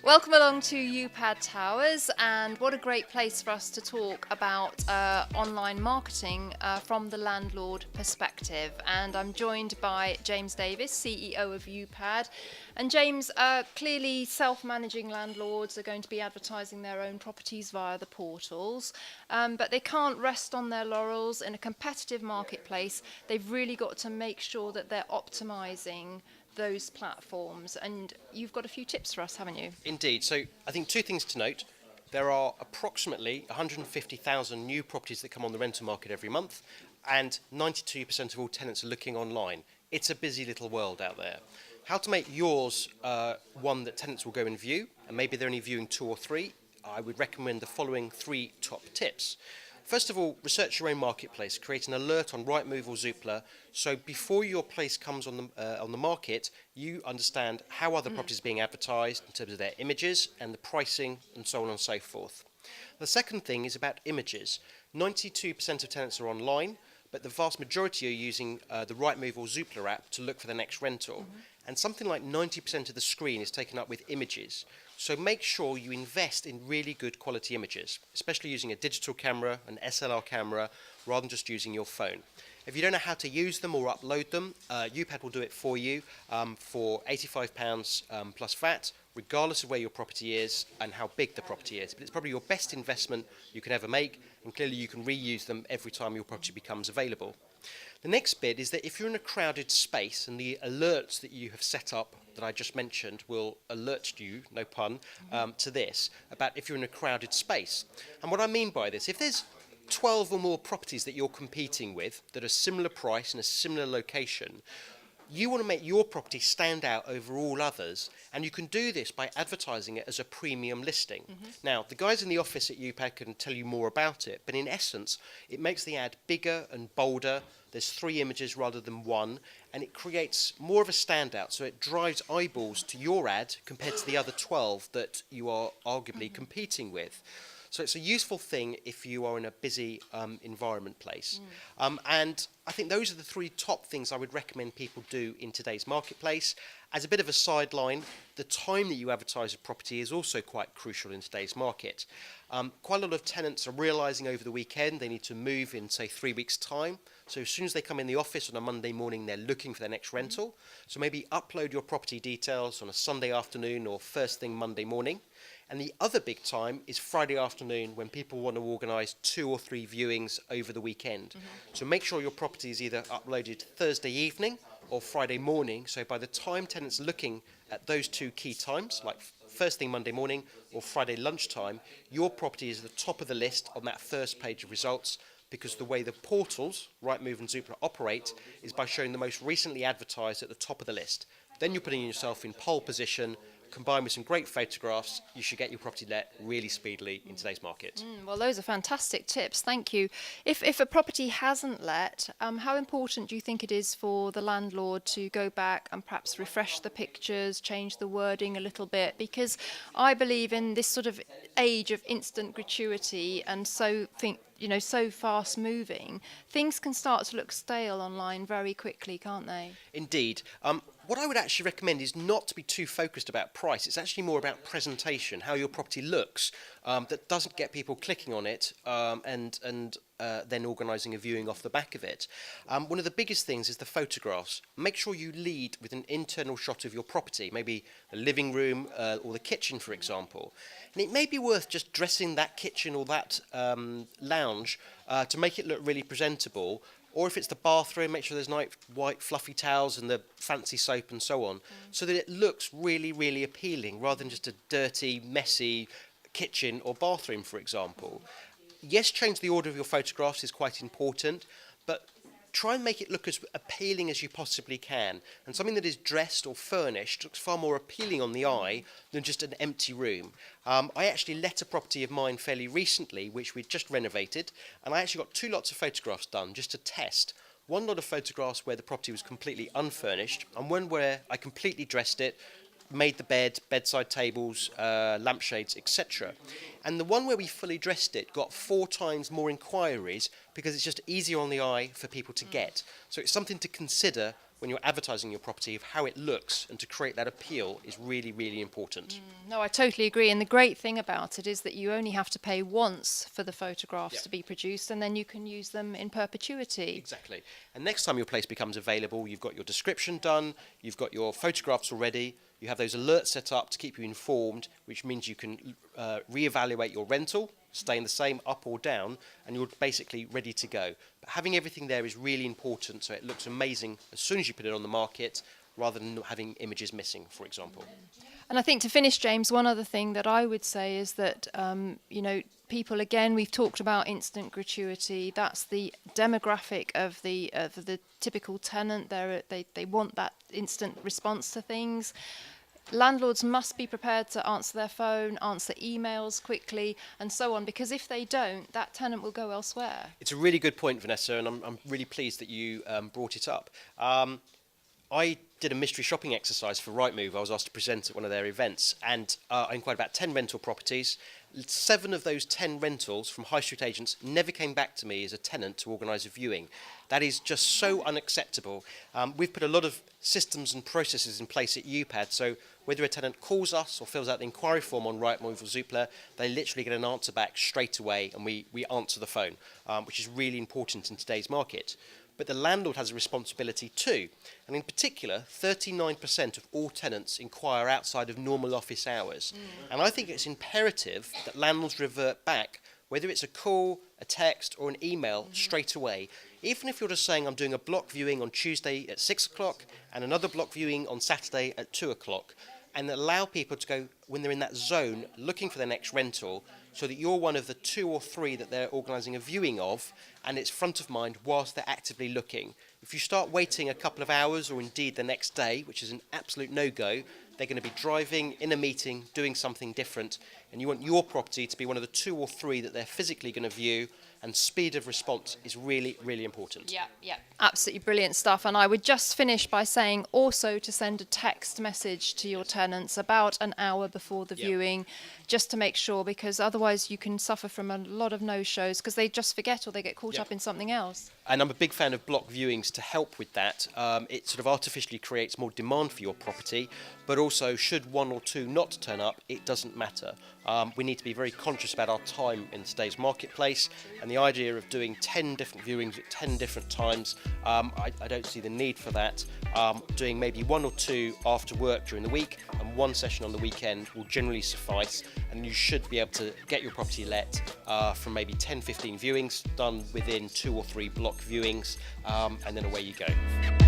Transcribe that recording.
Welcome along to Upad Towers, and what a great place for us to talk about online marketing from the landlord perspective. And I'm joined by James Davis, CEO of Upad. And James, clearly self-managing landlords are going to be advertising their own properties via the portals, but they can't rest on their laurels. In a competitive marketplace, they've really got to make sure that they're optimizing those platforms, and you've got a few tips for us, haven't you? Indeed. So I think two things to note. There are approximately 150,000 new properties that come on the rental market every month, and 92% of all tenants are looking online. It's a busy little world out there. How to make yours one that tenants will go and view, and maybe they're only viewing two or three, I would recommend the following three top tips. First of all, research your own marketplace. Create an alert on Rightmove or Zoopla, so before your place comes on the market, you understand how other properties are being advertised in terms of their images and the pricing and so on and so forth. The second thing is about images. 92% of tenants are online, but the vast majority are using the Rightmove or Zoopla app to look for the next rental. And something like 90% of the screen is taken up with images. So make sure you invest in really good quality images, especially using a digital camera, an SLR camera, rather than just using your phone. If you don't know how to use them or upload them, Upad will do it for you for £85 plus VAT, regardless of where your property is and how big the property is. But it's probably your best investment you can ever make, and clearly you can reuse them every time your property becomes available. The next bit is that if you're in a crowded space, and the alerts that you have set up that I just mentioned will alert you, no pun, to this, about if you're in a crowded space. And what I mean by this, if there's 12 or more properties that you're competing with that are similar price in a similar location, you want to make your property stand out over all others, and you can do this by advertising it as a premium listing. Now, the guys in the office at Upad can tell you more about it, but in essence, it makes the ad bigger and bolder. There's 3 images rather than 1, and it creates more of a standout, so it drives eyeballs to your ad compared to the other 12 that you are arguably competing with. So it's a useful thing if you are in a busy environment place. And I think those are the 3 top things I would recommend people do in today's marketplace. As a bit of a sideline, the time that you advertise a property is also quite crucial in today's market. Quite a lot of tenants are realising over the weekend they need to move in, say, 3 weeks' time. So as soon as they come in the office on a Monday morning, they're looking for their next rental. So maybe upload your property details on a Sunday afternoon or first thing Monday morning. And the other big time is Friday afternoon, when people want to organise 2 or 3 viewings over the weekend. So make sure your property is either uploaded Thursday evening or Friday morning, so by the time tenants are looking at those 2 key times, like first thing Monday morning or Friday lunchtime, your property is at the top of the list on that first page of results, because the way the portals, Rightmove and Zoopla, operate is by showing the most recently advertised at the top of the list. Then you're putting yourself in pole position. Combined with some great photographs, you should get your property let really speedily in today's market. Well, those are fantastic tips. Thank you. If a property hasn't let, how important do you think it is for the landlord to go back and perhaps refresh the pictures, change the wording a little bit? Because I believe in this sort of age of instant gratuity and so fast moving, things can start to look stale online very quickly, can't they? Indeed. What I would actually recommend is not to be too focused about price. It's actually more about presentation, how your property looks, that doesn't get people clicking on it and then organising a viewing off the back of it. One of the biggest things is the photographs. Make sure you lead with an internal shot of your property, maybe the living room or the kitchen, for example. And it may be worth just dressing that kitchen or that lounge to make it look really presentable. Or if it's the bathroom, make sure there's nice white fluffy towels and the fancy soap and so on, so that it looks really, really appealing, rather than just a dirty, messy kitchen or bathroom, for example. Yes, change the order of your photographs is quite important, but try and make it look as appealing as you possibly can. And something that is dressed or furnished looks far more appealing on the eye than just an empty room. I actually let a property of mine fairly recently, which we'd just renovated, and I actually got 2 lots of photographs done just to test. One lot of photographs where the property was completely unfurnished, and one where I completely dressed it, made the bed, bedside tables, lampshades, etc. And the one where we fully dressed it got 4 times more inquiries because it's just easier on the eye for people to get. So it's something to consider when you're advertising your property of how it looks, and to create that appeal is really, really important. No, I totally agree. And the great thing about it is that you only have to pay once for the photographs to be produced, and then you can use them in perpetuity. Exactly. And next time your place becomes available, you've got your description done, you've got your photographs already, you have those alerts set up to keep you informed, which means you can reevaluate your rental, staying the same up or down, and you're basically ready to go. But having everything there is really important, so it looks amazing as soon as you put it on the market, rather than having images missing, for example. And I think to finish, James, one other thing that I would say is that, people, again, we've talked about instant gratuity. That's the demographic of the typical tenant. They want that instant response to things. Landlords must be prepared to answer their phone, answer emails quickly, and so on, because if they don't, that tenant will go elsewhere. It's a really good point, Vanessa, and I'm really pleased that you brought it up. I did a mystery shopping exercise for Rightmove. I was asked to present at one of their events, and I inquired about 10 rental properties. 7 of those 10 rentals from high street agents never came back to me as a tenant to organise a viewing. That is just so unacceptable. We've put a lot of systems and processes in place at Upad, so whether a tenant calls us or fills out the inquiry form on Rightmove or Zoopla, they literally get an answer back straight away, and we answer the phone, which is really important in today's market. But the landlord has a responsibility too. And in particular, 39% of all tenants inquire outside of normal office hours. And I think it's imperative that landlords revert back, whether it's a call, a text or an email, straight away. Even if you're just saying, I'm doing a block viewing on Tuesday at 6 o'clock and another block viewing on Saturday at 2 o'clock, and allow people to go, when they're in that zone, looking for their next rental, so that you're one of the 2 or 3 that they're organising a viewing of, and it's front of mind whilst they're actively looking. If you start waiting a couple of hours, or indeed the next day, which is an absolute no-go, they're going to be driving, in a meeting, doing something different, and you want your property to be one of the 2 or 3 that they're physically going to view, and speed of response is really, really important. Yeah, absolutely brilliant stuff. And I would just finish by saying also to send a text message to your tenants about an hour before the viewing, just to make sure, because otherwise you can suffer from a lot of no-shows because they just forget or they get caught up in something else. And I'm a big fan of block viewings to help with that. It sort of artificially creates more demand for your property, but also should 1 or 2 not turn up, it doesn't matter. We need to be very conscious about our time in today's marketplace, and the idea of doing 10 different viewings at 10 different times, I don't see the need for that. Doing maybe 1 or 2 after work during the week and 1 session on the weekend will generally suffice, and you should be able to get your property let from maybe 10-15 viewings done within 2 or 3 block viewings, and then away you go.